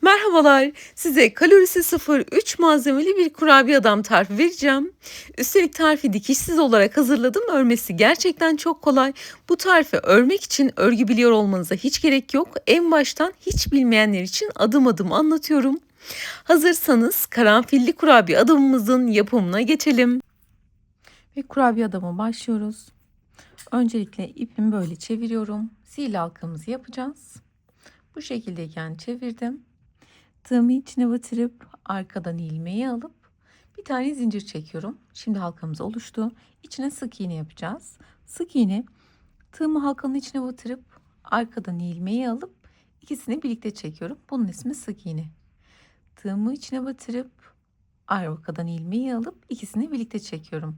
Merhabalar, size kalorisi sıfır 3 malzemeli bir kurabiye adam tarifi vereceğim. Üstelik tarifi dikişsiz olarak hazırladım. Örmesi gerçekten çok kolay. Bu tarifi örmek için örgü biliyor olmanıza hiç gerek yok. En baştan hiç bilmeyenler için adım adım anlatıyorum. Hazırsanız karanfilli kurabiye adamımızın yapımına geçelim. Ve kurabiye adama başlıyoruz. Öncelikle ipimi böyle çeviriyorum. Sihirli halkamızı yapacağız. Bu şekildeyken çevirdim. Tığımı içine batırıp arkadan ilmeği alıp bir tane zincir çekiyorum. Şimdi halkamız oluştu. İçine sık iğne yapacağız. Sık iğne tığımı halkanın içine batırıp arkadan ilmeği alıp ikisini birlikte çekiyorum. Bunun ismi sık iğne. Tığımı içine batırıp arkadan ilmeği alıp ikisini birlikte çekiyorum.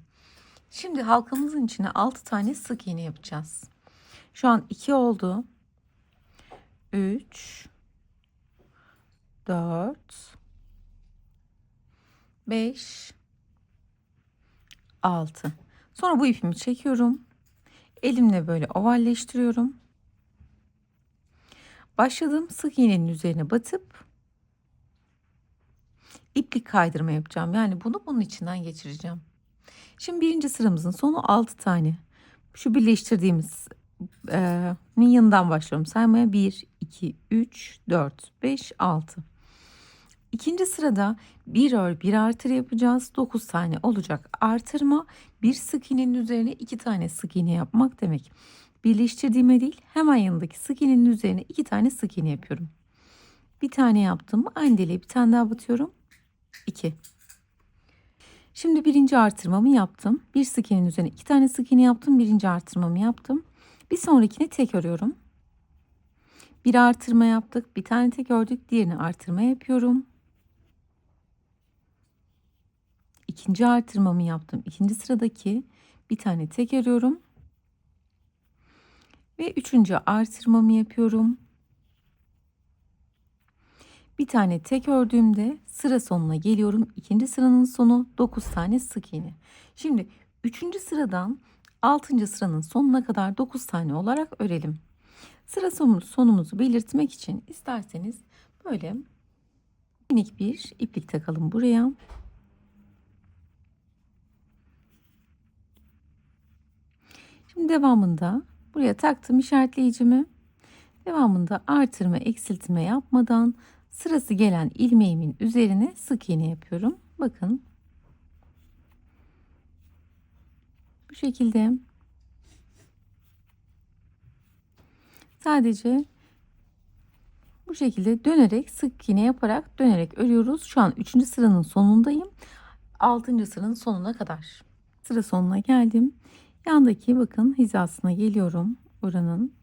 Şimdi halkamızın içine 6 tane sık iğne yapacağız. Şu an 2 oldu. 3 4 5 6. Sonra bu ipimi çekiyorum. Elimle böyle ovalleştiriyorum. Başladığım sık iğnenin üzerine batıp iplik kaydırma yapacağım. Yani bunu bunun içinden geçireceğim. Şimdi birinci sıramızın sonu 6 tane. Şu birleştirdiğimiz yanından başlıyorum saymaya. 1, 2, 3, 4, 5, 6. İkinci sırada bir ör bir artır yapacağız. 9 tane olacak artırma. Bir sık iğnenin üzerine 2 tane sık iğne yapmak demek. Birleştirdiğime değil, hemen yanındaki sık iğnenin üzerine 2 tane sık iğne yapıyorum. Bir tane yaptım. Aynı deliğe bir tane daha batıyorum. 2. Şimdi birinci artırmamı yaptım. Bir sık iğnenin üzerine 2 tane sık iğne yaptım. Birinci artırmamı yaptım. Bir sonrakini tek örüyorum. Bir artırma yaptık. Bir tane tek ördük. Diğerini artırma yapıyorum. İkinci artırmamı yaptım. İkinci sıradaki bir tane tek örüyorum. Ve üçüncü artırmamı yapıyorum. Bir tane tek ördüğümde sıra sonuna geliyorum. İkinci sıranın sonu 9 tane sık iğne. Şimdi üçüncü sıradan 6. sıranın sonuna kadar 9 tane olarak örelim. Sıra sonumuzu belirtmek için isterseniz böyle minik bir iplik takalım buraya. Şimdi devamında buraya taktım işaretleyicimi. Devamında artırma eksiltme yapmadan sırası gelen ilmeğimin üzerine sık iğne yapıyorum. Bakın bu şekilde sadece bu şekilde dönerek sık iğne yaparak dönerek örüyoruz. Şu an 3. sıranın sonundayım. 6. sıranın sonuna kadar. Sıra sonuna geldim. Yandaki bakın hizasına geliyorum. Buranın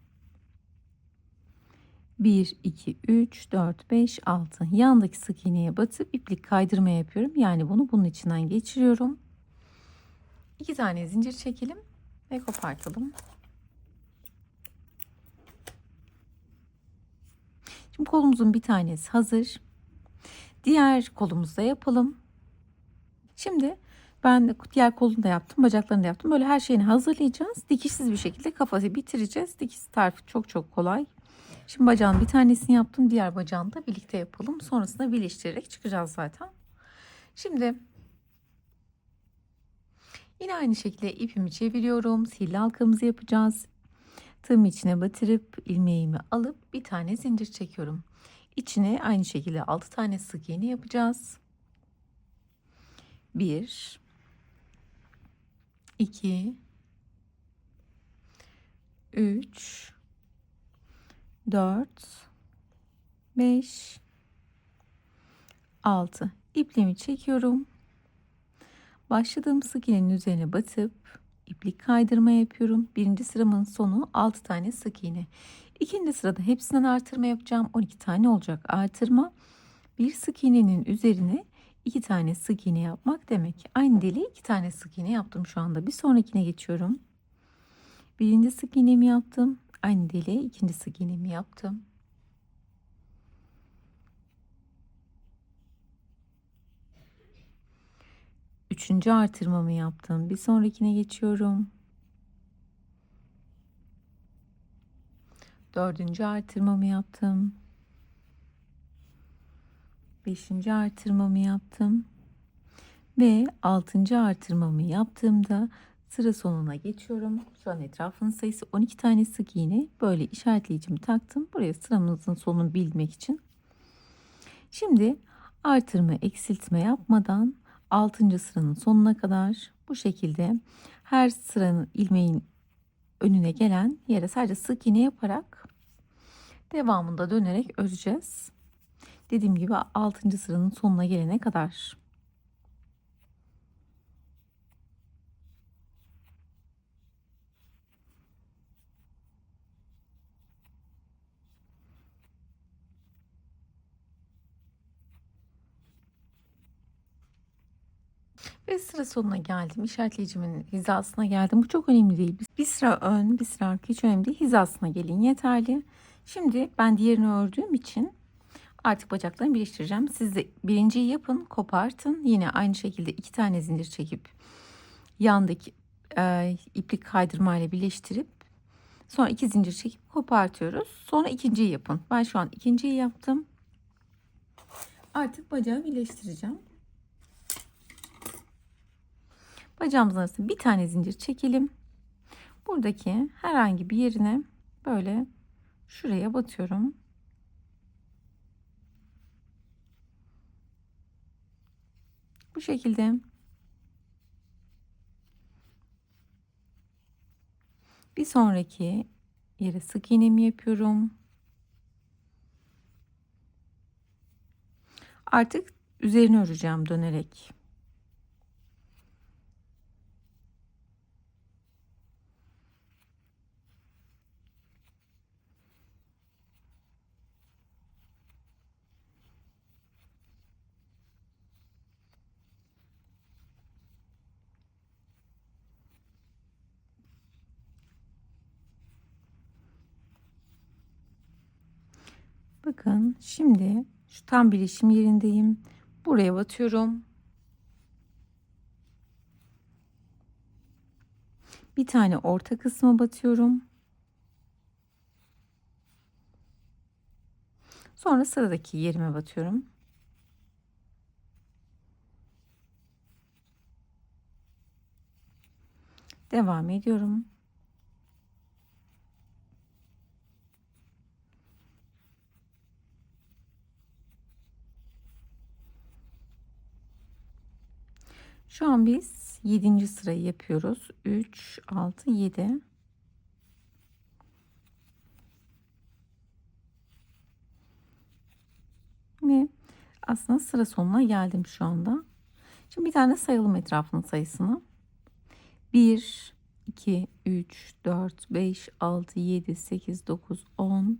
1, 2, 3, 4, 5, 6. Yandaki sık iğneye batıp iplik kaydırma yapıyorum. Yani bunu bunun içinden geçiriyorum. 2 tane zincir çekelim ve kopartalım. Şimdi kolumuzun bir tanesi hazır. Diğer kolumuzu da yapalım. Şimdi ben diğer kolunu da yaptım, bacaklarını da yaptım. Böyle her şeyini hazırlayacağız. Dikişsiz bir şekilde kafası bitireceğiz. Dikiş tarifi çok çok kolay. Şimdi bacağın bir tanesini yaptım. Diğer bacağını da birlikte yapalım. Sonrasında birleştirerek çıkacağız zaten. Şimdi yine aynı şekilde ipimi çeviriyorum. Sihirli halkamızı yapacağız. Tığımı içine batırıp ilmeğimi alıp bir tane zincir çekiyorum. İçine aynı şekilde 6 tane sık iğne yapacağız. 1 2 3 4 5 6. İpliğimi çekiyorum. Başladığım sık iğnenin üzerine batıp iplik kaydırma yapıyorum. Birinci sıramın sonu 6 tane sık iğne. İkinci sırada hepsinden artırma yapacağım. 12 tane olacak artırma. Bir sık iğnenin üzerine 2 tane sık iğne yapmak demek. Aynı deliğe 2 tane sık iğne yaptım şu anda. Bir sonrakine geçiyorum. Birinci sık iğnemi yaptım. Aynı deliğe ikinci sık iğnemi yaptım. Üçüncü artırmamı yaptım. Bir sonrakine geçiyorum. Dördüncü artırmamı yaptım. 5. artırmamı yaptım. Ve 6. artırmamı yaptığımda sıra sonuna geçiyorum. Şu an etrafının sayısı 12 tane sık iğne. Böyle işaretleyicimi taktım. Buraya sıramızın sonunu bilmek için. Şimdi artırma eksiltme yapmadan 6. sıranın sonuna kadar bu şekilde her sıranın ilmeğin önüne gelen yere sadece sık iğne yaparak devamında dönerek öreceğiz. Dediğim gibi 6. sıranın sonuna gelene kadar. Ve sıra sonuna geldim. İşaretleyicimin hizasına geldim. Bu çok önemli değil. Bir sıra ön, bir sıra arka hiç önemli değil. Hizasına gelin yeterli. Şimdi ben diğerini ördüğüm için artık bacaklarını birleştireceğim. Siz de birinciyi yapın, kopartın. Yine aynı şekilde 2 tane zincir çekip yandaki iplik kaydırma ile birleştirip sonra 2 zincir çekip kopartıyoruz. Sonra ikinciyi yapın. Ben şu an ikinciyi yaptım. Artık bacağı birleştireceğim. Bacağımızın arasına bir tane zincir çekelim. Buradaki herhangi bir yerine böyle şuraya batıyorum. Bu şekilde. Bir sonraki yere sık iğnemi yapıyorum. Artık üzerine öreceğim dönerek. Bakın şimdi şu tam birleşim yerindeyim. Buraya batıyorum. Bir tane orta kısma batıyorum. Sonra sıradaki yerime batıyorum. Devam ediyorum. Şu an biz 7. sırayı yapıyoruz. 3, 6, 7. Ve aslında sıra sonuna geldim şu anda. Şimdi bir tane sayalım etrafının sayısını. 1, 2, 3, 4, 5, 6, 7, 8, 9, 10,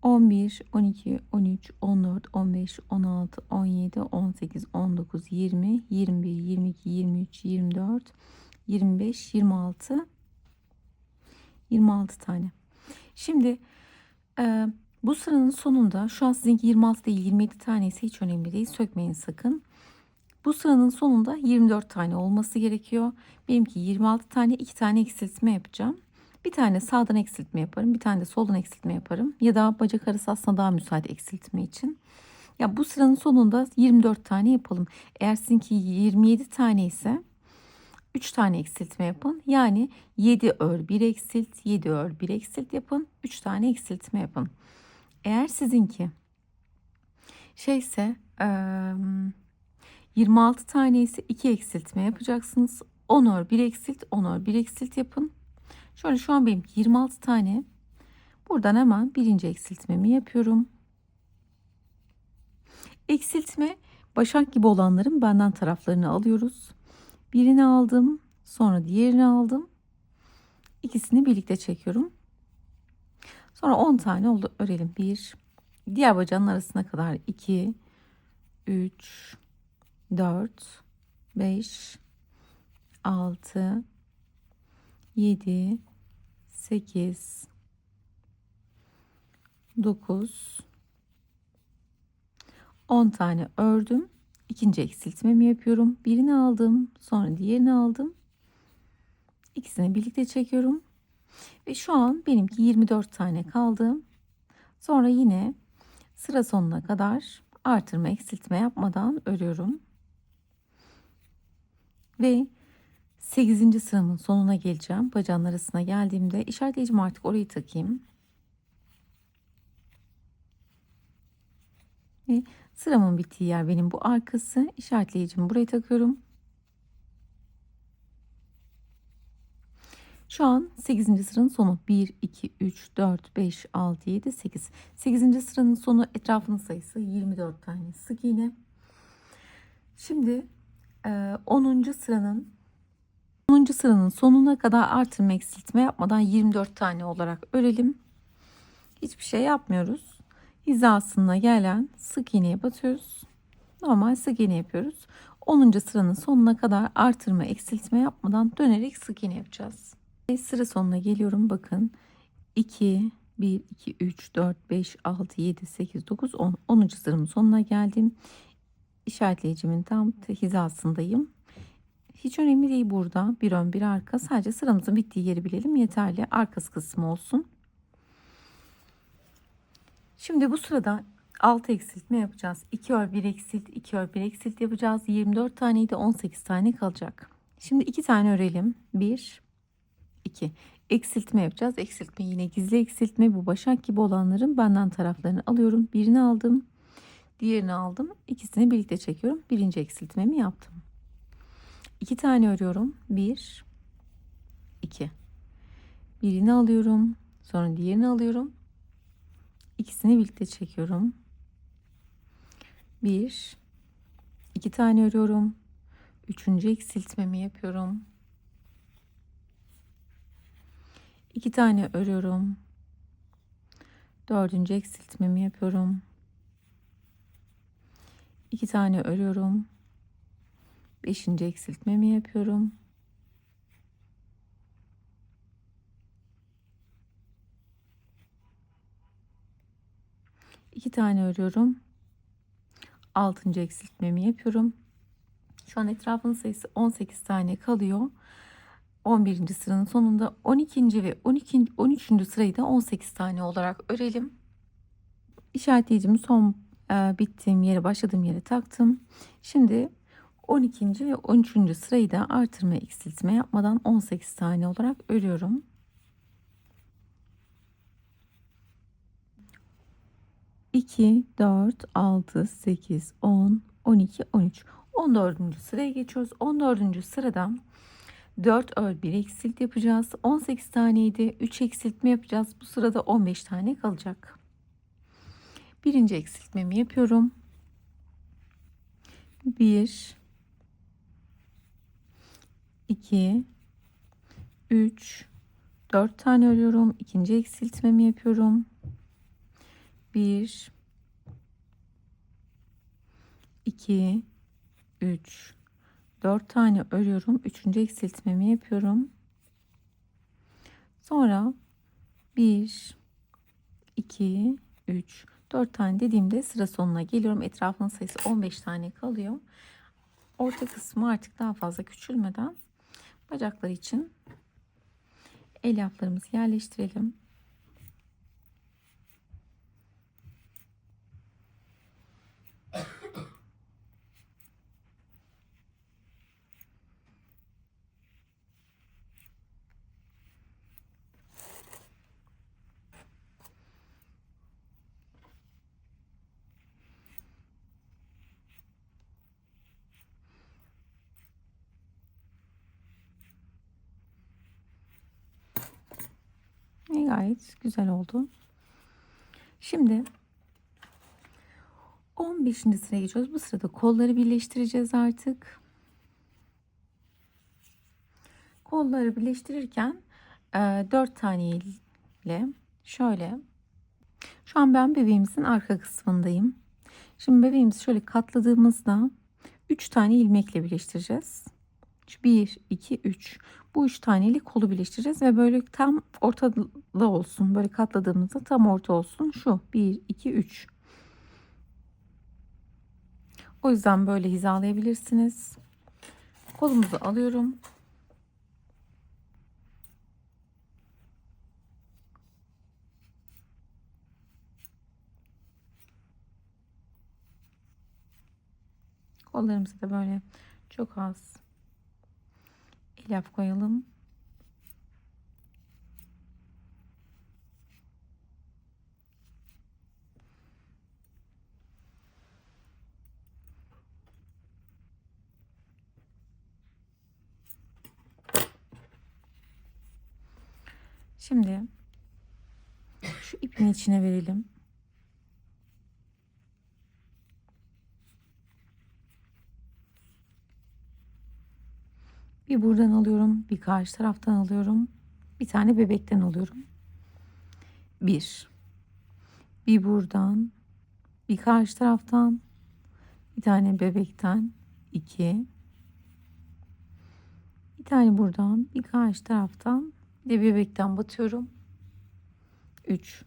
11, 12, 13, 14, 15, 16, 17, 18, 19, 20, 21, 22, 23, 24, 25, 26, 26 tane. Şimdi bu sıranın sonunda şu an sizinki 26 değil 27 tane ise hiç önemli değil. Sökmeyin sakın. Bu sıranın sonunda 24 tane olması gerekiyor. Benimki 26 tane 2 tane eksiltme yapacağım. Bir tane sağdan eksiltme yaparım. Bir tane de soldan eksiltme yaparım. Ya da bacak arası aslında daha müsait eksiltme için. Ya bu sıranın sonunda 24 tane yapalım. Eğer sizinki 27 tane ise 3 tane eksiltme yapın. Yani 7 ör 1 eksilt, 7 ör 1 eksilt yapın. 3 tane eksiltme yapın. Eğer sizinki şeyse 26 tane ise 2 eksiltme yapacaksınız. 10 ör 1 eksilt, 10 ör 1 eksilt yapın. Şöyle şu an benim 26 tane. Buradan hemen birinci eksiltmemi yapıyorum. Eksiltme başak gibi olanların benden taraflarını alıyoruz. Birini aldım, sonra diğerini aldım. İkisini birlikte çekiyorum. Sonra 10 tane oldu. Örelim. 1, diğer bacağın arasına kadar 2, 3, 4, 5, 6, 7, 8, 9, 10 tane ördüm. İkinci eksiltmemi yapıyorum. Birini aldım, sonra diğerini aldım. İkisini birlikte çekiyorum. Ve şu an benimki 24 tane kaldı. Sonra yine sıra sonuna kadar artırma eksiltme yapmadan örüyorum. Ve 8. sıramın sonuna geleceğim. Bacağın arasına geldiğimde işaretleyicimi artık orayı takayım. Ve sıramın bittiği yer benim bu arkası. İşaretleyicimi buraya takıyorum. Şu an 8. sıranın sonu. 1, 2, 3, 4, 5, 6, 7, 8. 8. sıranın sonu, etrafının sayısı 24 tane sık iğne. Şimdi 10. sıranın sonuna kadar artırma eksiltme yapmadan 24 tane olarak örelim. Hiçbir şey yapmıyoruz. Hizasına gelen sık iğneye batıyoruz. Normal sık iğne yapıyoruz. 10. sıranın sonuna kadar artırma eksiltme yapmadan dönerek sık iğne yapacağız. Ve sıra sonuna geliyorum. Bakın 2, 1, 2, 3, 4, 5, 6, 7, 8, 9, 10. 10. sıramın sonuna geldim. İşaretleyicimin tam hizasındayım. Hiç önemli değil burada. Bir ön bir arka. Sadece sıramızın bittiği yeri bilelim yeterli. Arkası kısmı olsun. Şimdi bu sırada 6 eksiltme yapacağız. 2 ör 1 eksilt, 2 ör 1 eksilt yapacağız. 24 taneydi, 18 tane kalacak. Şimdi 2 tane örelim. 1, 2. Eksiltme yapacağız. Eksiltme yine gizli eksiltme. Bu başak gibi olanların benden taraflarını alıyorum. Birini aldım. Diğerini aldım. İkisini birlikte çekiyorum. Birinci eksiltmemi yaptım. 2 tane örüyorum. 1, 2. Birini alıyorum. Sonra diğerini alıyorum. İkisini birlikte çekiyorum. 1, 2 tane örüyorum. Üçüncü eksiltmemi yapıyorum. 2 tane örüyorum. Dördüncü eksiltmemi yapıyorum. 2 tane örüyorum. Beşinci eksiltmemi yapıyorum. İki tane örüyorum. Altıncı eksiltmemi yapıyorum. Şu an etrafının sayısı 18 tane kalıyor. 11. sıranın sonunda 12. ve 13. sırayı da 18 tane olarak örelim. İşaretleyicimi son bittiğim yere, başladığım yere taktım. Şimdi 12. ve 13. sırayı da artırma eksiltme yapmadan 18 tane olarak örüyorum. 2, 4, 6, 8, 10, 12, 13. 14. sıraya geçiyoruz. 14. sırada 4 ör 1 eksilt yapacağız. 18 taneydi. 3 eksiltme yapacağız. Bu sırada 15 tane kalacak. Birinci eksiltmemi yapıyorum. 1, 2, 3, 4 tane örüyorum. İkinci eksiltmemi yapıyorum. 1, 2, 3, 4 tane örüyorum. Üçüncü eksiltmemi yapıyorum. Sonra 1, 2, 3, 4 tane dediğimde sıra sonuna geliyorum. Etrafının sayısı 15 tane kalıyor. Orta kısmı artık daha fazla küçülmeden bacaklar için elyaflarımızı yerleştirelim. Gayet güzel oldu. Şimdi 15. sıraya geçiyoruz. Bu sırada kolları birleştireceğiz artık. Kolları birleştirirken 4 tane ile şöyle, şu an ben bebeğimizin arka kısmındayım. Şimdi bebeğimizi şöyle katladığımızda 3 tane ilmekle birleştireceğiz. 1, 2, 3. Bu 3 taneli kolu birleştireceğiz ve böyle tam ortada olsun. Böyle katladığımızda tam orta olsun. Şu 1, 2, 3. O yüzden böyle hizalayabilirsiniz. Kolumuzu alıyorum. Kollarımıza da böyle çok az elyaf koyalım. Şimdi şu ipin içine verelim. Bir buradan alıyorum, bir karşı taraftan alıyorum. Bir tane bebekten alıyorum. Bir buradan, bir karşı taraftan, bir tane bebekten, 2. Bir tane buradan, bir karşı taraftan, bir de bebekten batıyorum. 3.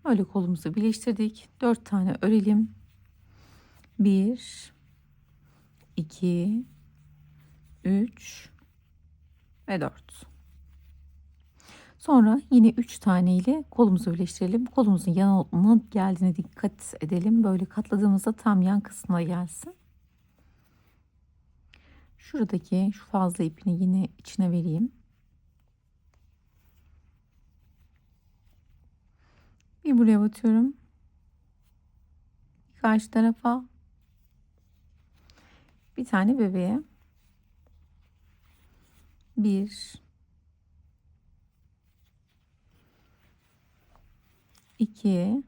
Böyle kolumuzu birleştirdik. 4 tane örelim. 1, 2, 3 ve 4. Sonra yine 3 tane ile kolumuzu birleştirelim. Kolumuzun yanına geldiğine dikkat edelim. Böyle katladığımızda tam yan kısmına gelsin. Şuradaki şu fazla ipini yine içine vereyim. Bir buraya batıyorum. Karşı tarafa. Bir tane bebeğe. 1, 2,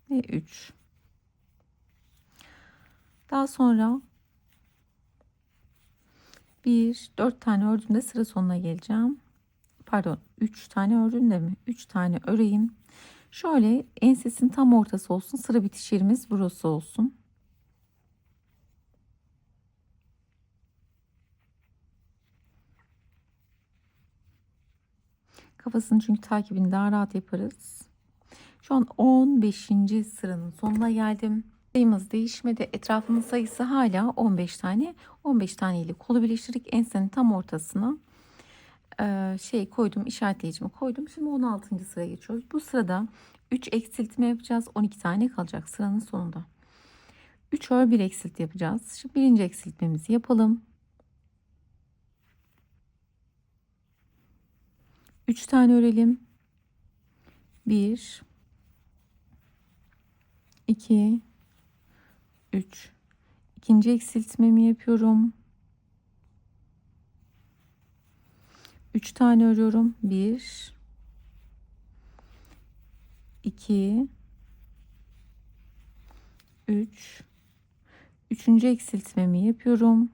ve 3. Daha sonra 4 tane ördüğümde sıra sonuna geleceğim. Pardon, 3 tane ördüğümde mi? 3 tane öreyim. Şöyle ensesin tam ortası olsun. Sıra bitiş yerimiz burası olsun. Kafasını çünkü takibini daha rahat yaparız. Şu an 15. sıranın sonuna geldim. Sayımız değişmedi. Etrafının sayısı hala 15 tane. 15 tane ile kolu birleştirdik. Ensenin tam ortasına koydum, işaretleyicimi koydum. Şimdi 16. sıraya geçiyoruz. Bu sırada 3 eksiltme yapacağız. 12 tane kalacak sıranın sonunda. 3 ör 1 eksiltme yapacağız. Şimdi birinci eksiltmemizi yapalım. 3 tane örelim. 1, 2, 3. İkinci eksiltmemi yapıyorum. 3 tane örüyorum. 1, 2, 3. Üçüncü eksiltmemi yapıyorum.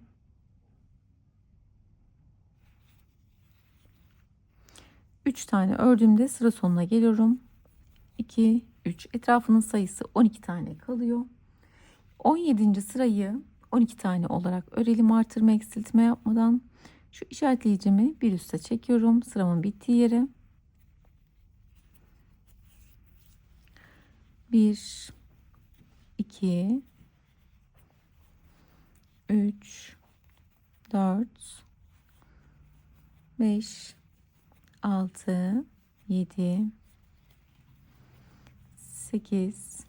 3 tane ördüğümde sıra sonuna geliyorum. 2, 3. Etrafının sayısı 12 tane kalıyor. 17. sırayı 12 tane olarak örelim, artırma eksiltme yapmadan. Şu işaretleyicimi bir üste çekiyorum sıramın bittiği yere. 1, 2, 3, 4, 5, 6, 7, 8,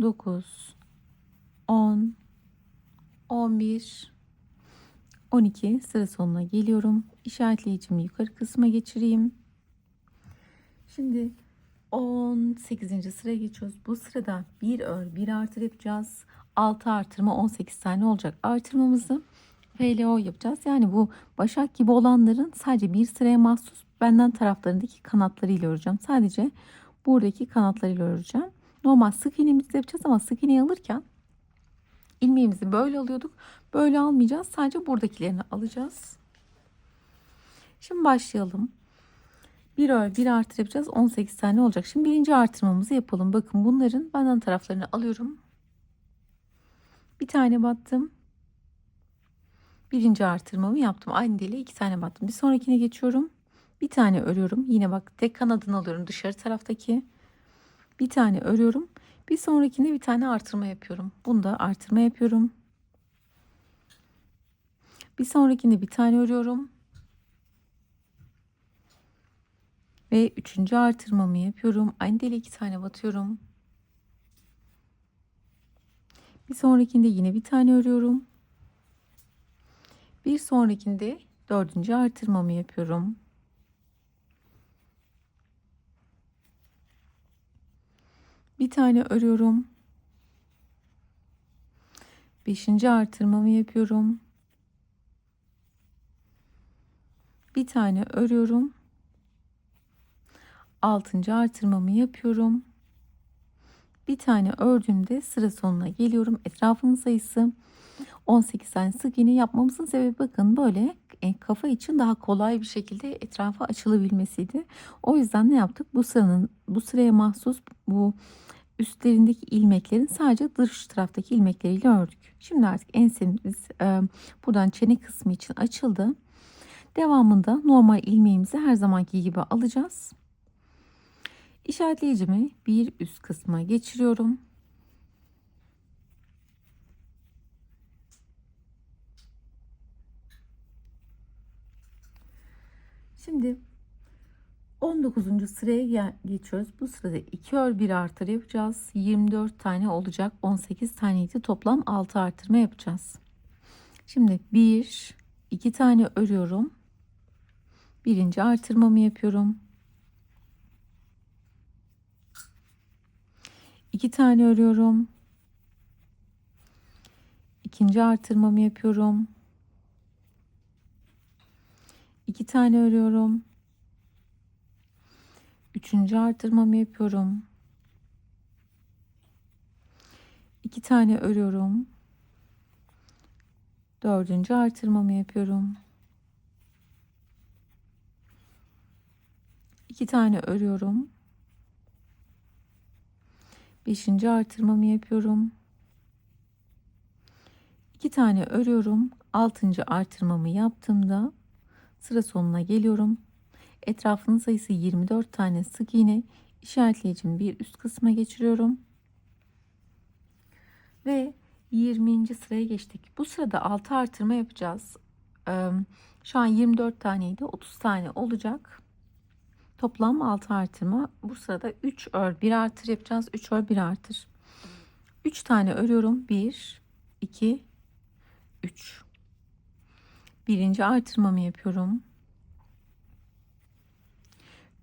9, 10, 11, 12. Sıra sonuna geliyorum. İşaretleyicimi yukarı kısma geçireyim. Şimdi 18. sıraya geçiyoruz. Bu sırada bir ör, bir artır yapacağız. 6 artırma 18 tane olacak. Artırmamızı FLO yapacağız. Yani bu başak gibi olanların sadece bir sıraya mahsus, benden taraflarındaki kanatlarıyla öreceğim. Sadece buradaki kanatlarıyla öreceğim. Normal sık iğnemizi yapacağız ama sık iğneyi alırken ilmeğimizi böyle alıyorduk. Böyle almayacağız. Sadece buradakilerini alacağız. Şimdi başlayalım. Bir ör, bir artır yapacağız. 18 tane olacak. Şimdi birinci artırmamızı yapalım. Bakın bunların benden taraflarını alıyorum. Bir tane battım. Birinci artırmamı yaptım. Aynı deliğe 2 tane battım. Bir sonrakine geçiyorum. Bir tane örüyorum. Yine bak tek kanadını alıyorum dışarı taraftaki. Bir tane örüyorum. Bir sonrakinde bir tane artırma yapıyorum. Bunda artırma yapıyorum. Bir sonrakinde bir tane örüyorum. Ve 3. artırmamı yapıyorum. Aynı deliğe 2 tane batıyorum. Bir sonrakinde yine bir tane örüyorum. Bir sonrakinde 4. artırmamı yapıyorum. Bir tane örüyorum. 5. artırmamı yapıyorum. Bir tane örüyorum. 6. artırmamı yapıyorum. Bir tane ördüğümde sıra sonuna geliyorum. Etrafının sayısı 18 tane sık iğne yapmamızın sebebi bakın böyle kafa için daha kolay bir şekilde etrafa açılabilmesiydi. O yüzden ne yaptık? Bu sıraya mahsus bu üstlerindeki ilmeklerin sadece dış taraftaki ilmekleriyle ördük. Şimdi artık ensemiz buradan çene kısmı için açıldı. Devamında normal ilmeğimizi her zamanki gibi alacağız. İşaretleyicimi bir üst kısma geçiriyorum. Şimdi 19. sıraya geçiyoruz. Bu sırada 2 ör 1 artır yapacağız. 24 tane olacak. 18 taneydi. Toplam 6 artırma yapacağız. Şimdi 2 tane örüyorum. 1. artırmamı yapıyorum. 2 tane örüyorum. 2. artırmamı yapıyorum. 2 tane örüyorum. 3. artırmamı yapıyorum. 2 tane örüyorum. 4. artırmamı yapıyorum. 2 tane örüyorum. 5. artırmamı yapıyorum. 2 tane örüyorum. 6. artırmamı yaptığımda sıra sonuna geliyorum. Etrafının sayısı 24 tane sık iğne. İşaretleyicimi bir üst kısma geçiriyorum. Ve 20. sıraya geçtik. Bu sırada 6 artırma yapacağız. Şu an 24 taneydi. 30 tane olacak. Toplam 6 artırma. Bu sırada 3 ör 1 artır yapacağız. 3 ör 1 artır. 3 tane örüyorum. 1, 2, 3. 1. artırmamı yapıyorum.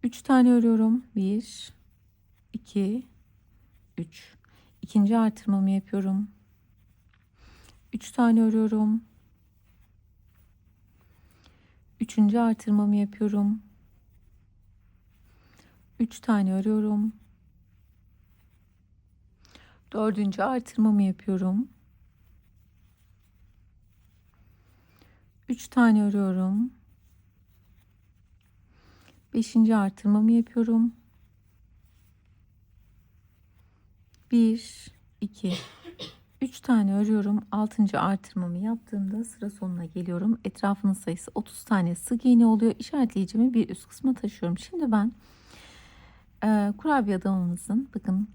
3 tane örüyorum. 1, 2, 3. 2. artırmamı yapıyorum. 3 tane örüyorum. 3. artırmamı yapıyorum. 3 tane örüyorum. 4. artırmamı yapıyorum. 3 tane örüyorum. 5. artırmamı yapıyorum. 1, 2, 3 tane örüyorum. 6. artırmamı yaptığımda sıra sonuna geliyorum. Etrafının sayısı 30 tane sık iğne oluyor. İşaretleyicimi bir üst kısma taşıyorum. Şimdi ben kurabiye adamımızın bakın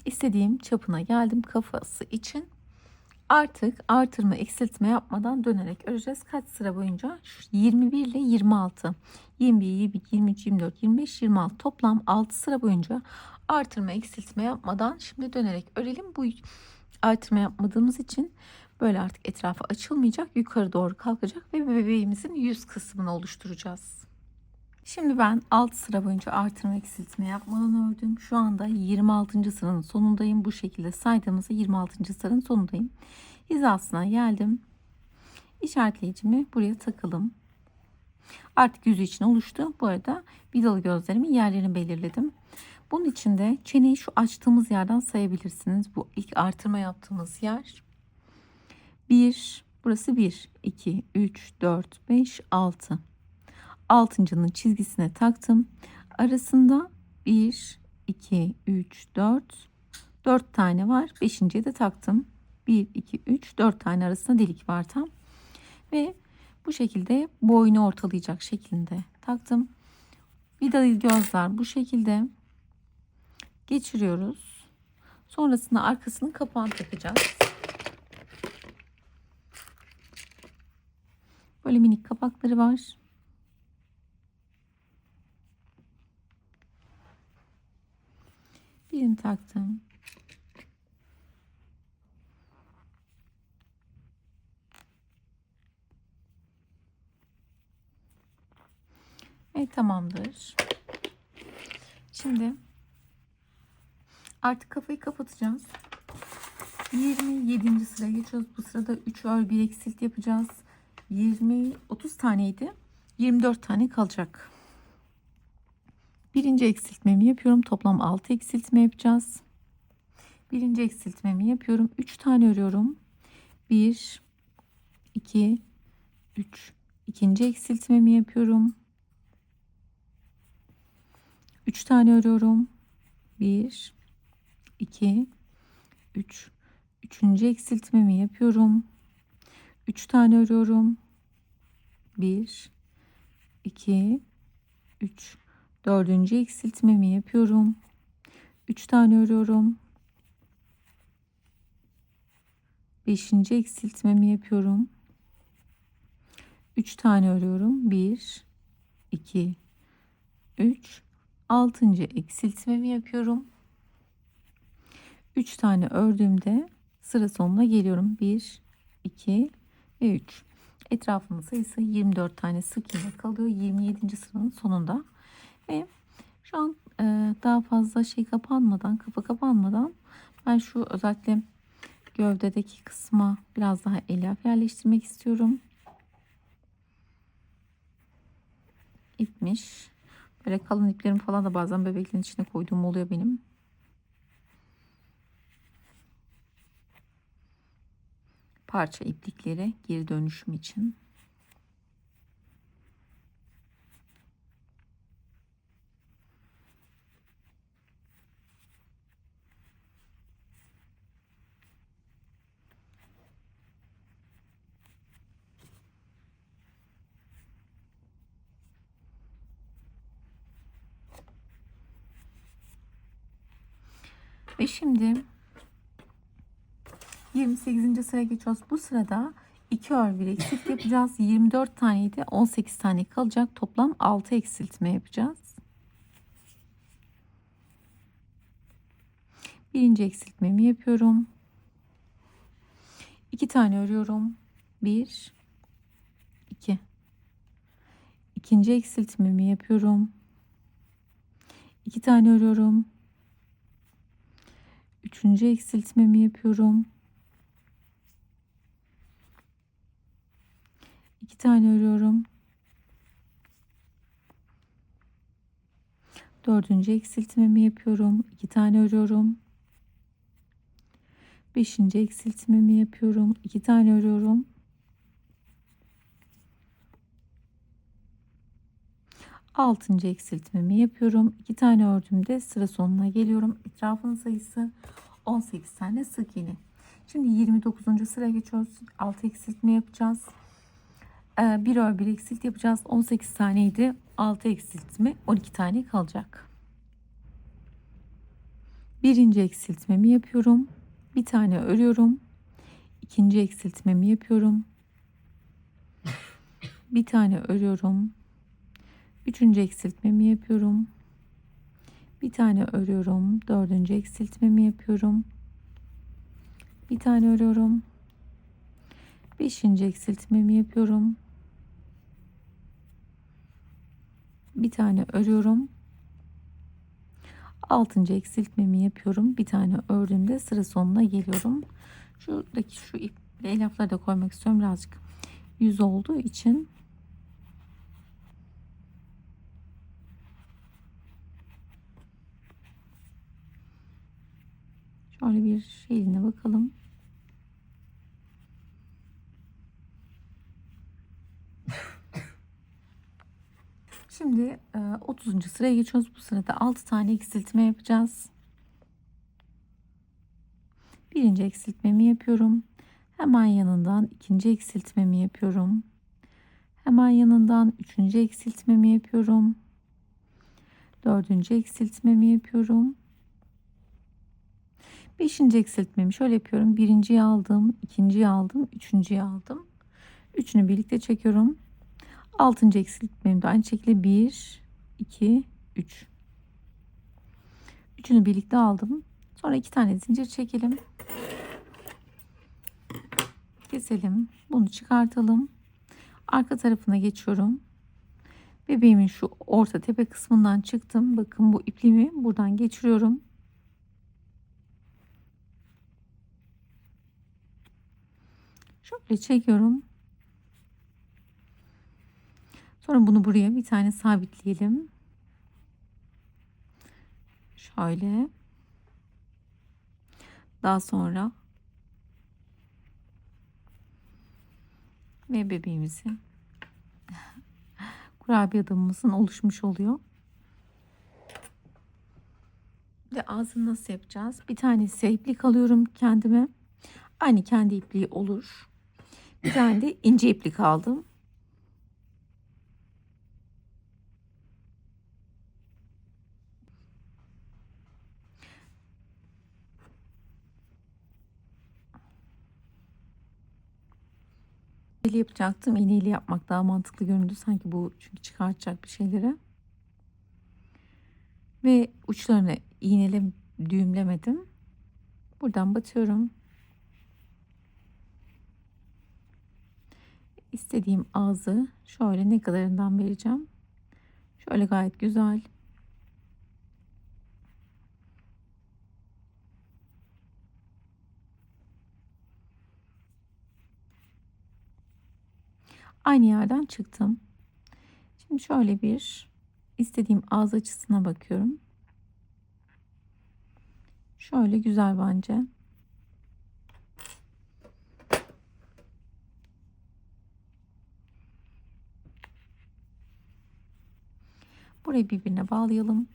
istediğim çapına geldim kafası için. Artık artırma eksiltme yapmadan dönerek öreceğiz. Kaç sıra boyunca? 21 ile 26. 21, 22, 23, 24, 25, 26 toplam 6 sıra boyunca artırma eksiltme yapmadan şimdi dönerek örelim. Bu artırma yapmadığımız için böyle artık etrafı açılmayacak, yukarı doğru kalkacak ve bebeğimizin yüz kısmını oluşturacağız. Şimdi ben 6 sıra boyunca artırma eksiltme yapmadan ördüm. Şu anda 26. sıranın sonundayım. Bu şekilde saydığımızda 26. sıranın sonundayım. Hizasına geldim. İşaretleyicimi buraya takalım. Artık yüzü için oluştu. Bu arada vidalı gözlerimin yerlerini belirledim. Bunun için de çeneyi şu açtığımız yerden sayabilirsiniz. Bu ilk artırma yaptığımız yer. 1, burası 1, 2, 3, 4, 5, 6. Altıncının çizgisine taktım. Arasında 1, 2, 3, 4 tane var. Beşinciye de taktım. 1, 2, 3, 4 tane arasında delik var tam. Ve bu şekilde boynu ortalayacak şeklinde taktım. Vidalı gözler bu şekilde geçiriyoruz. Sonrasında arkasının kapağını takacağız. Böyle minik kapakları var. Birini taktım. Evet, tamamdır. Şimdi artık kafayı kapatacağız. 27. sıraya geçiyoruz. Bu sırada 3 ör 1 eksilt yapacağız. 30 taneydi. 24 tane kalacak. Birinci eksiltmemi yapıyorum. Toplam 6 eksiltme yapacağız. Birinci eksiltmemi yapıyorum. 3 tane örüyorum. 1, 2, 3. İkinci eksiltmemi yapıyorum. 3 tane örüyorum. 1, 2, 3. Üçüncü eksiltmemi yapıyorum. 3 tane örüyorum. 1, 2, 3. Dördüncü eksiltmemi yapıyorum. 3 tane örüyorum. Beşinci eksiltmemi yapıyorum. 3 tane örüyorum. 1, 2, 3. Altıncı eksiltmemi yapıyorum. 3 tane ördüğümde sıra sonuna geliyorum. 1, 2 ve 3. Etrafının sayısı 24 tane sık iğne kalıyor 27. sıranın sonunda. Ve şu an daha fazla kafa kapanmadan ben şu özellikle gövdedeki kısma biraz daha elyaf yerleştirmek istiyorum. İpmiş. Böyle kalın iplerimi falan da bazen bebeklerin içine koyduğum oluyor benim. Parça iplikleri geri dönüşüm için. Ve şimdi 28. sıraya geçiyoruz. Bu sırada 2 ör 1 eksilt yapacağız. 24 taneydi. 18 tane kalacak. Toplam 6 eksiltme yapacağız. Birinci eksiltmemi yapıyorum. 2 tane örüyorum. 1, 2. İkinci eksiltmemi yapıyorum. 2 tane örüyorum. Üçüncü eksiltmemi yapıyorum. 2 tane örüyorum. Dördüncü eksiltmemi yapıyorum. 2 tane örüyorum. Beşinci eksiltmemi yapıyorum. 2 tane örüyorum. Altıncı eksiltmemi yapıyorum. 2 tane ördüğümde sıra sonuna geliyorum. Etrafının sayısı 18 tane sık iğne. Şimdi 29. sıraya geçiyoruz. 6 eksiltme yapacağız. 1 ör 1 eksilt yapacağız. 18 taneydi. 6 eksiltme 12 tane kalacak. Birinci eksiltmemi yapıyorum. Bir tane örüyorum. İkinci eksiltmemi yapıyorum. Bir tane örüyorum. Üçüncü eksiltmemi yapıyorum. Bir tane örüyorum. Dördüncü eksiltmemi yapıyorum. Bir tane örüyorum. Beşinci eksiltmemi yapıyorum. Bir tane örüyorum. Altıncı eksiltmemi yapıyorum. Bir tane ördüğümde sıra sonuna geliyorum. Şuradaki şu ip elyafları da koymak istiyorum birazcık. Yüz olduğu için şöyle bir şeyine bakalım. Şimdi 30. sıraya geçiyoruz. Bu sırada 6 tane eksiltme yapacağız. Birinci eksiltmemi yapıyorum. Hemen yanından ikinci eksiltmemi yapıyorum. Hemen yanından üçüncü eksiltmemi yapıyorum. Dördüncü eksiltmemi yapıyorum. Beşinci eksiltmemi şöyle yapıyorum. Birinciyi aldım, ikinciyi aldım, üçüncüyü aldım. Üçünü birlikte çekiyorum. Altıncı eksiltmemi de aynı şekilde 1, 2, 3. Üçünü birlikte aldım. Sonra 2 tane zincir çekelim. Keselim. Bunu çıkartalım. Arka tarafına geçiyorum. Bebeğimin şu orta tepe kısmından çıktım. Bakın bu ipliğimi buradan geçiriyorum. Şöyle çekiyorum. Sonra bunu buraya bir tane sabitleyelim. Şöyle. Daha sonra ve bebeğimizin kurabiye adamımızın oluşmuş oluyor. Ve ağzını nasıl yapacağız? Bir tane iplik alıyorum kendime. Aynı kendi ipliği olur. Bir tane de ince iplik aldım. İğneyle yapacaktım. İğneyle yapmak daha mantıklı göründü. Sanki bu çünkü çıkartacak bir şeyleri. Ve uçlarını iğneyle düğümlemedim. Buradan batıyorum. İstediğim ağzı şöyle ne kadarından vereceğim. Şöyle gayet güzel. Aynı yerden çıktım. Şimdi şöyle bir istediğim ağız açısına bakıyorum. Şöyle güzel bence. Burayı birbirine bağlayalım.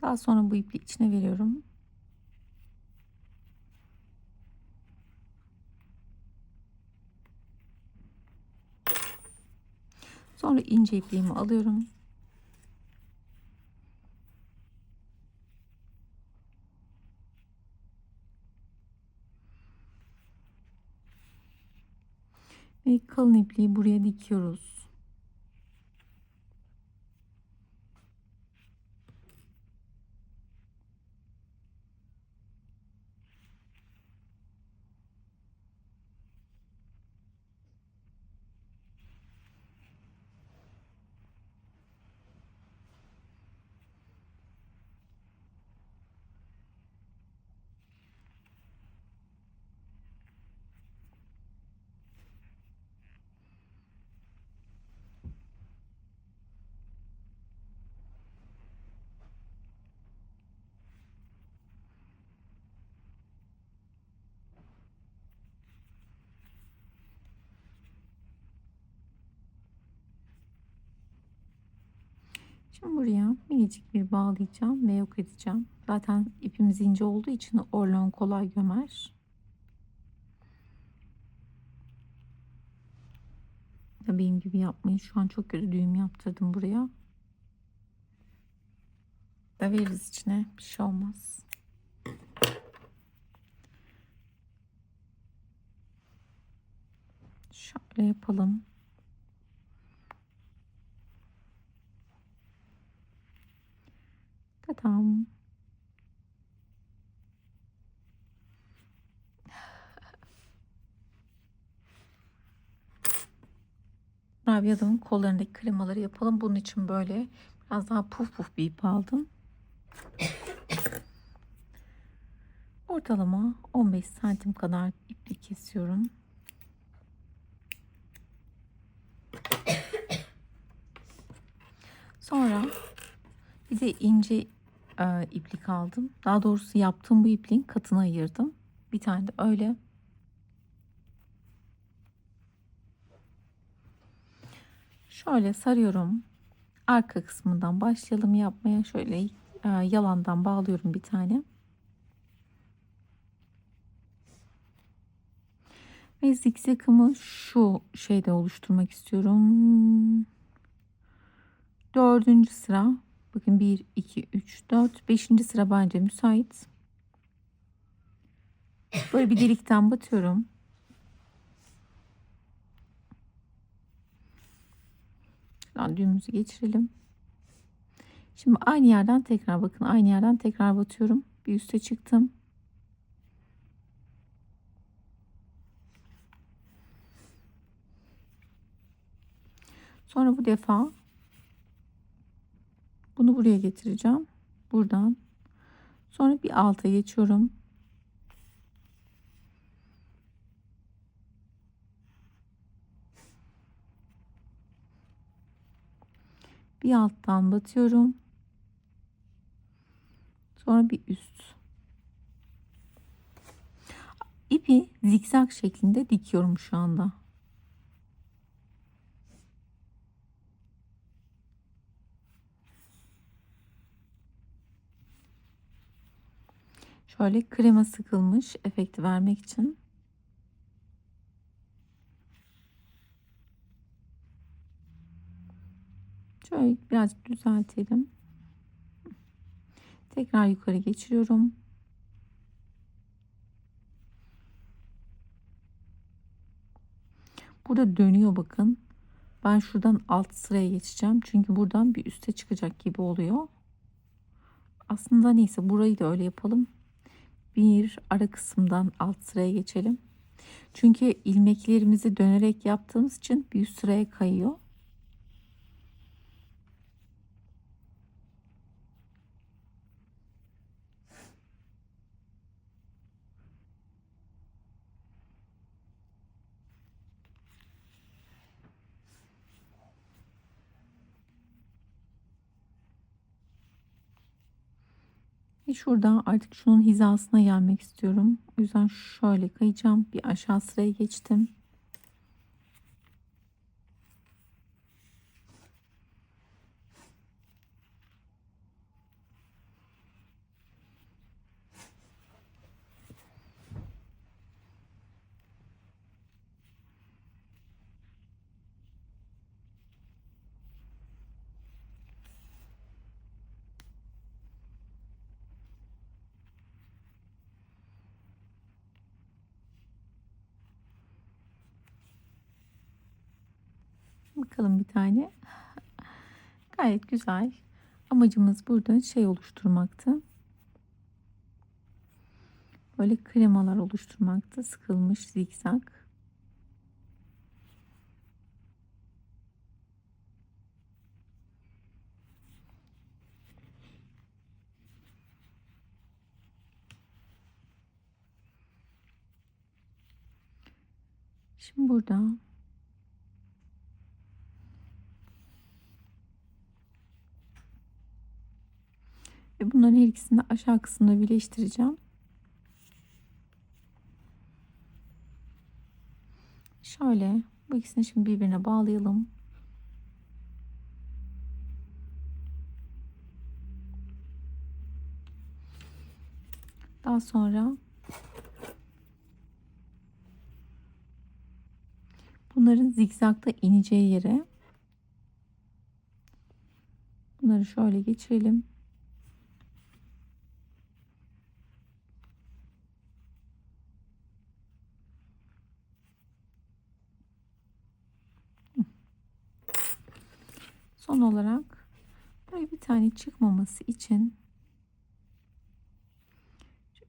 Daha sonra bu ipi içine veriyorum. Sonra ince ipliğimi alıyorum. Ve kalın ipliği buraya dikiyoruz. Şimdi buraya minicik bir bağlayacağım ve yok edeceğim. Zaten ipimiz ince olduğu için orlon kolay gömer. Benim gibi yapmayın. Şu an çok kötü düğüm yaptırdım buraya. Da veririz içine. Bir şey olmaz. Şöyle yapalım. Tamam. Kurabiye adamın kollarındaki kremaları yapalım. Bunun için böyle biraz daha puf puf bir ip aldım. Ortalama 15 santim kadar iplik kesiyorum. Sonra bir de ince iplik aldım. Daha doğrusu yaptığım bu ipliğin katını ayırdım. Bir tane de öyle. Şöyle sarıyorum. Arka kısmından başlayalım yapmaya. Şöyle yalandan bağlıyorum bir tane. Ve zikzakımı şu şeyde oluşturmak istiyorum. 4. sıra. Bakın 1, 2, 3, 4. 5. sıra bence müsait. Böyle bir delikten batıyorum. Şuradan düğümümüzü geçirelim. Şimdi aynı yerden tekrar bakın. Aynı yerden tekrar batıyorum. Bir üste çıktım. Sonra bu defa bunu buraya getireceğim. Buradan. Sonra bir alta geçiyorum. Bir alttan batıyorum. Sonra bir üst. İpi zikzak şeklinde dikiyorum şu anda. Şöyle krema sıkılmış efekti vermek için. Şöyle biraz düzeltelim. Tekrar yukarı geçiriyorum. Burada dönüyor bakın. Ben şuradan alt sıraya geçeceğim. Çünkü buradan bir üste çıkacak gibi oluyor. Aslında neyse burayı da öyle yapalım. Bir ara kısımdan alt sıraya geçelim. Çünkü ilmeklerimizi dönerek yaptığımız için bir üst sıraya kayıyor. Ve şuradan artık şunun hizasına gelmek istiyorum. O yüzden şöyle kayacağım. Bir aşağı sıraya geçtim. Bakalım bir tane. Gayet güzel. Amacımız burada şey oluşturmaktı. Böyle kremalar oluşturmaktı. Sıkılmış zikzak. Şimdi burada ve bunların her ikisini de aşağı kısımda birleştireceğim. Şöyle bu ikisini şimdi birbirine bağlayalım. Daha sonra bunların zikzakta ineceği yere bunları şöyle geçirelim. Son olarak buraya bir tane çıkmaması için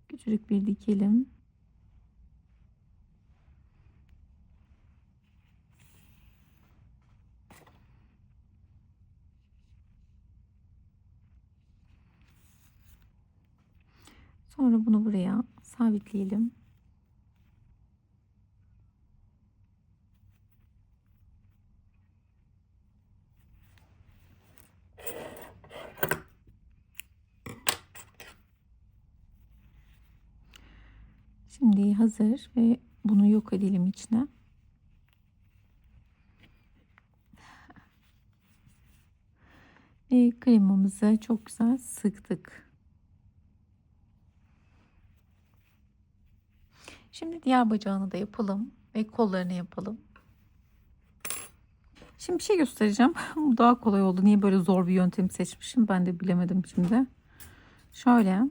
küçücük bir dikelim. Sonra bunu buraya sabitleyelim. Şimdi hazır ve bunu yok edelim içine. Ve kremamızı çok güzel sıktık. Şimdi diğer bacağını da yapalım ve kollarını yapalım. Şimdi bir şey göstereceğim. Bu daha kolay oldu. Niye böyle zor bir yöntem seçmişim ben de bilemedim şimdi. Şöyle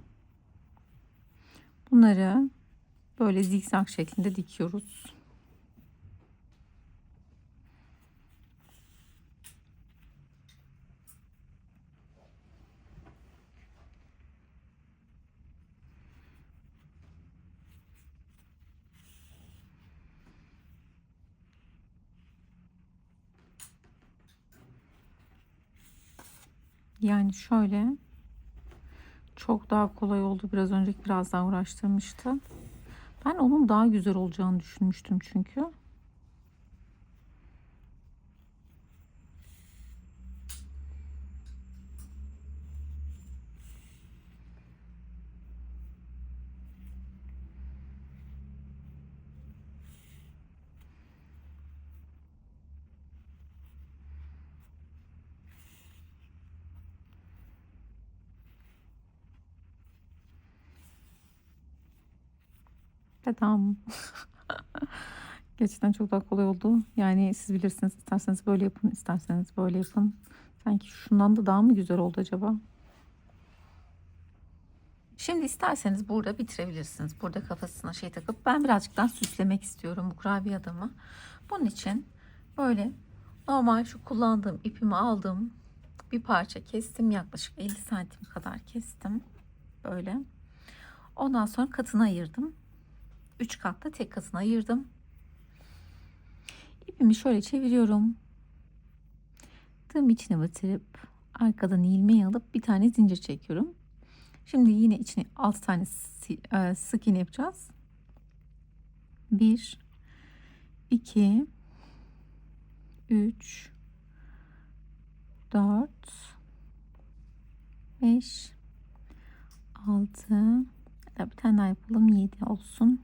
bunları böyle zikzak şeklinde dikiyoruz. Yani şöyle çok daha kolay oldu. Biraz önceki biraz daha uğraştırmıştı. Ben onun daha güzel olacağını düşünmüştüm çünkü. Tamam. Gerçekten çok daha kolay oldu. Yani siz bilirsiniz, isterseniz böyle yapın, isterseniz böyle yapın. Sanki şundan da daha mı güzel oldu acaba? Şimdi isterseniz burada bitirebilirsiniz. Burada kafasına şey takıp ben birazcık daha süslemek istiyorum bu kurabiye adamı. Bunun için böyle normal şu kullandığım ipimi aldım. Bir parça kestim. Yaklaşık 50 santim kadar kestim. Böyle. Ondan sonra katına ayırdım. 3 katta tek katına ayırdım. İpimi şöyle çeviriyorum. Tığım içine batırıp arkadan ilmeği alıp bir tane zincir çekiyorum. Şimdi yine içine 6 tane sık iğne yapacağız. 1 2 3 4 5 6 bir tane daha yapalım, 7 olsun.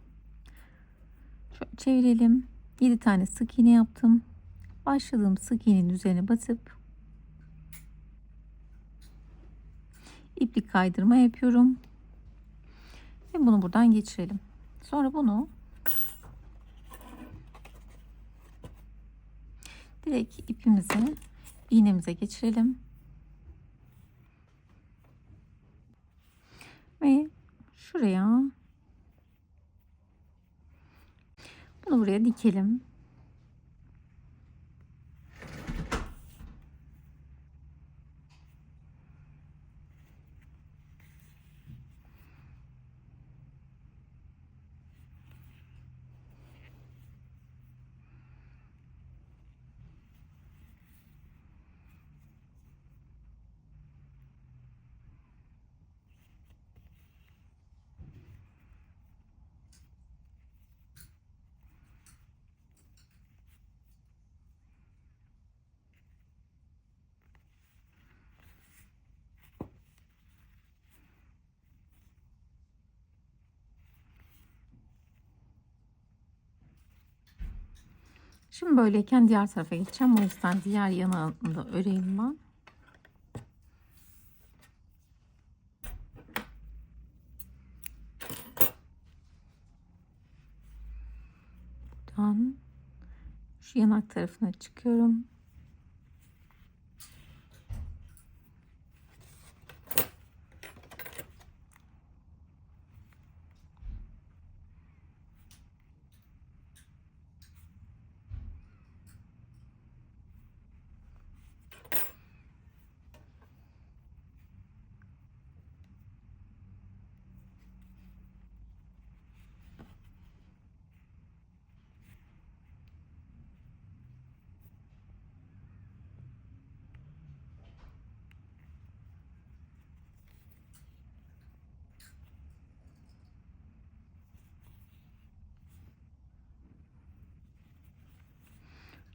Şöyle çevirelim. 7 tane sık iğne yaptım. Başladığım sık iğnenin üzerine batıp iplik kaydırma yapıyorum. Ve bunu buradan geçirelim. Sonra bunu direkt ipimizi iğnemize geçirelim. Ve şuraya bunu buraya dikelim. Şimdi böyleyken diğer tarafa geçeceğim. O yüzden diğer yanağını da öreyim ben. Buradan şu yanak tarafına çıkıyorum.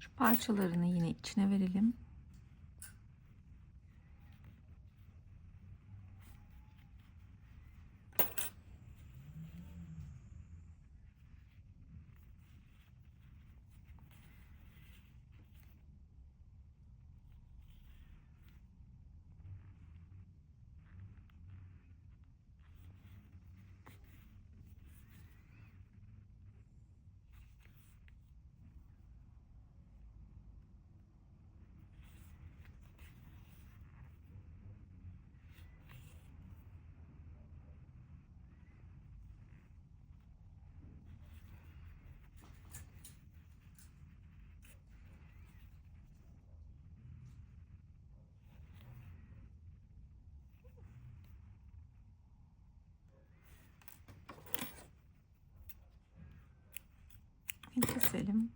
Şu parçalarını yine içine verelim. Keselim.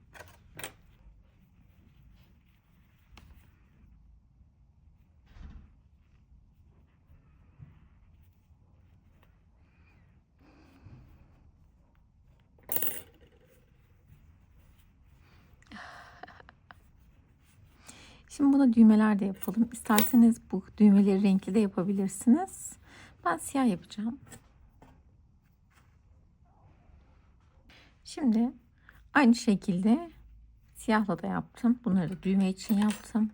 Şimdi buna düğmeler de yapalım. İsterseniz bu düğmeleri renkli de yapabilirsiniz. Ben siyah yapacağım. Şimdi aynı şekilde siyahla da yaptım. Bunları da düğme için yaptım.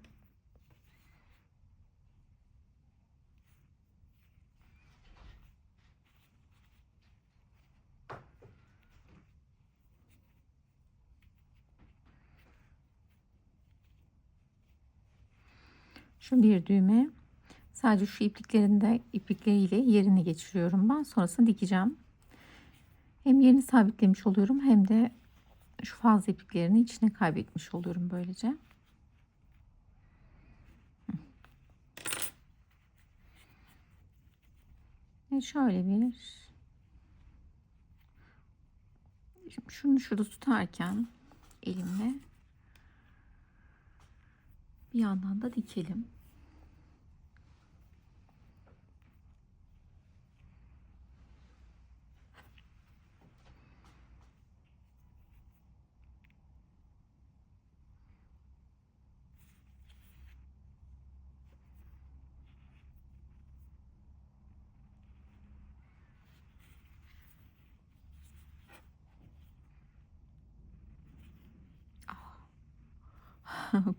Şu bir düğme. Sadece şu iplikleriyle yerini geçiriyorum ben. Sonrasında dikeceğim. Hem yerini sabitlemiş oluyorum hem de şu fazla ipliklerini içine kaybetmiş oluyorum böylece. Ve şöyle şimdi şunu şurada tutarken elimle bir yandan da dikelim.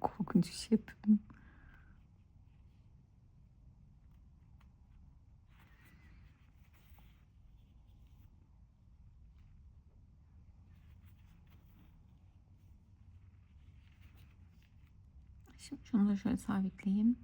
Korkunç bir şey yapıyorum. Şimdi şunu da şöyle sabitleyeyim.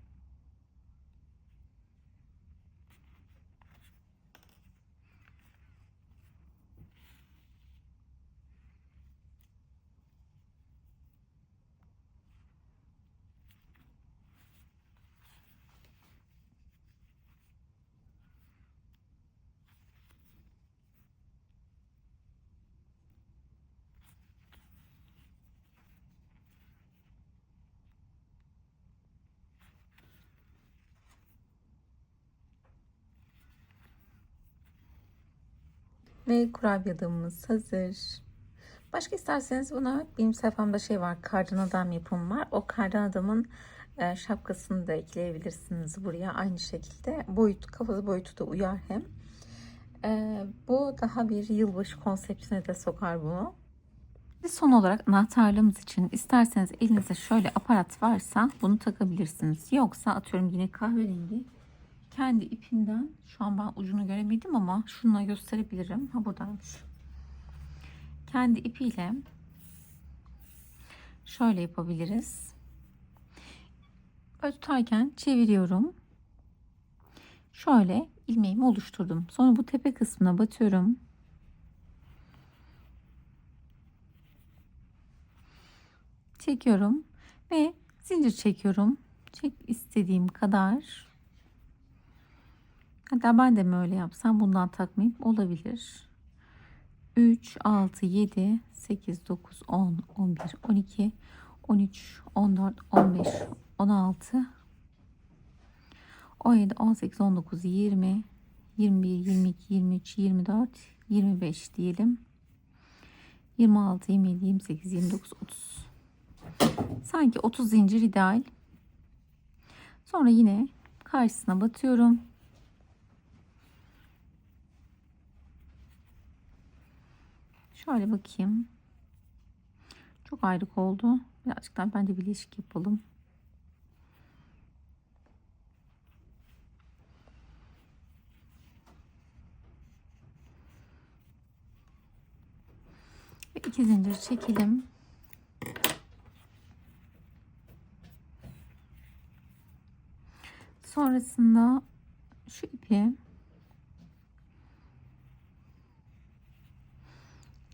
Ve kurabiye adamımız hazır. Başka isterseniz buna benim sayfamda şey var. Kardan adam yapımı var. O kardan adamın şapkasını da ekleyebilirsiniz buraya. Aynı şekilde kafası boyutu da uyar hem. Bu daha bir yılbaşı konseptine de sokar bunu. Ve son olarak anahtarlığımız için isterseniz elinizde şöyle aparat varsa bunu takabilirsiniz. Yoksa atıyorum yine kahverengi kendi ipimden, şu an ben ucunu göremedim ama şununla gösterebilirim. Ha, buradaymış. Kendi ipiyle şöyle yapabiliriz. Böyle tutarken çeviriyorum. Şöyle ilmeğimi oluşturdum. Sonra bu tepe kısmına batıyorum. Çekiyorum ve zincir çekiyorum. İstediğim kadar. Hatta ben de mi öyle yapsam, bundan takmayıp olabilir. 3, 6, 7, 8, 9, 10, 11, 12, 13, 14, 15, 16, 17, 18, 19, 20, 21, 22, 23, 24, 25 diyelim. 26, 27, 28, 29, 30. Sanki 30 zincir ideal. Sonra yine karşısına batıyorum. Şöyle bakayım. Çok ayrık oldu. Birazcık daha bence bileşik yapalım. Ve 2 zincir çekelim. Sonrasında şu ipi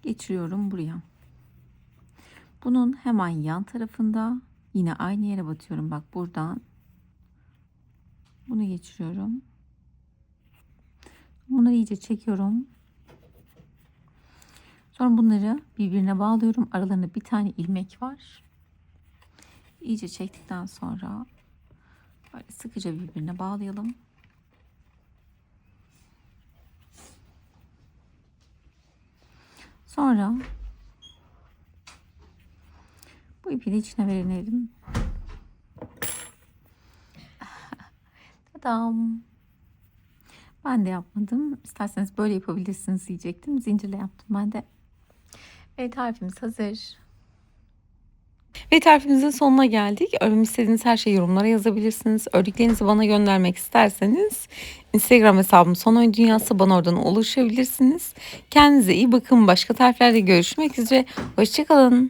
geçiriyorum buraya. Bunun hemen yan tarafında yine aynı yere batıyorum. Bak, buradan bunu geçiriyorum. Bunları iyice çekiyorum. Sonra bunları birbirine bağlıyorum. Aralarında bir tane ilmek var. İyice çektikten sonra böyle sıkıca birbirine bağlayalım. Sonra bu ipi de içine verelim. Tadam. Ben de yapmadım. İsterseniz böyle yapabilirsiniz diyecektim. Zincirle yaptım ben de. Evet, tarifimiz hazır. Ve tarifimizin sonuna geldik. Örmemi istediğiniz her şeyi yorumlara yazabilirsiniz. Ördüklerinizi bana göndermek isterseniz Instagram hesabım Son Oyun Dünyası, bana oradan ulaşabilirsiniz. Kendinize iyi bakın. Başka tariflerde görüşmek üzere. Hoşça kalın.